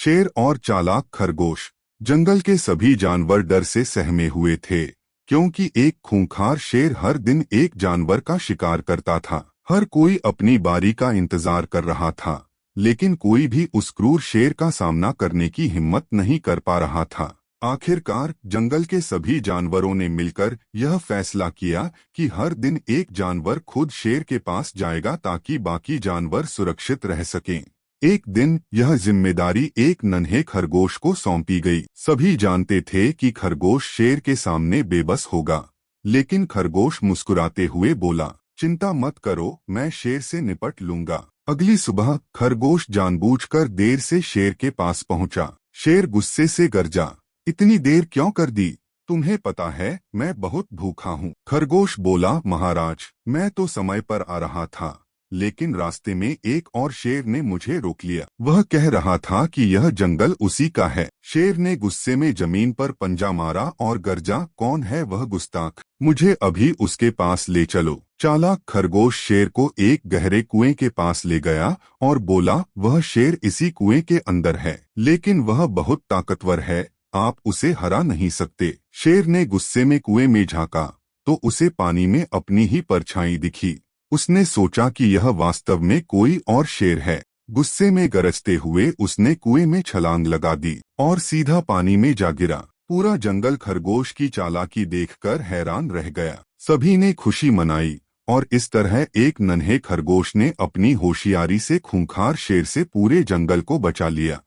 शेर और चालाक खरगोश। जंगल के सभी जानवर डर से सहमे हुए थे, क्योंकि एक खूंखार शेर हर दिन एक जानवर का शिकार करता था। हर कोई अपनी बारी का इंतजार कर रहा था, लेकिन कोई भी उस क्रूर शेर का सामना करने की हिम्मत नहीं कर पा रहा था। आखिरकार जंगल के सभी जानवरों ने मिलकर यह फैसला किया कि हर दिन एक जानवर खुद शेर के पास जाएगा ताकि बाकी जानवर सुरक्षित रह सकें। एक दिन यह जिम्मेदारी एक नन्हे खरगोश को सौंपी गई। सभी जानते थे कि खरगोश शेर के सामने बेबस होगा, लेकिन खरगोश मुस्कुराते हुए बोला, चिंता मत करो, मैं शेर से निपट लूंगा। अगली सुबह खरगोश जानबूझकर देर से शेर के पास पहुंचा। शेर गुस्से से गरजा, इतनी देर क्यों कर दी? तुम्हें पता है मैं बहुत भूखा हूँ। खरगोश बोला, महाराज, मैं तो समय पर आ रहा था, लेकिन रास्ते में एक और शेर ने मुझे रोक लिया। वह कह रहा था कि यह जंगल उसी का है। शेर ने गुस्से में जमीन पर पंजा मारा और गरजा, कौन है वह गुस्ताख? मुझे अभी उसके पास ले चलो। चालाक खरगोश शेर को एक गहरे कुएं के पास ले गया और बोला, वह शेर इसी कुएं के अंदर है, लेकिन वह बहुत ताकतवर है, आप उसे हरा नहीं सकते। शेर ने गुस्से में कुएं में झांका तो उसे पानी में अपनी ही परछाई दिखी। उसने सोचा कि यह वास्तव में कोई और शेर है। गुस्से में गरजते हुए उसने कुएं में छलांग लगा दी और सीधा पानी में जा गिरा। पूरा जंगल खरगोश की चालाकी देखकर हैरान रह गया। सभी ने खुशी मनाई और इस तरह एक नन्हे खरगोश ने अपनी होशियारी से खूंखार शेर से पूरे जंगल को बचा लिया।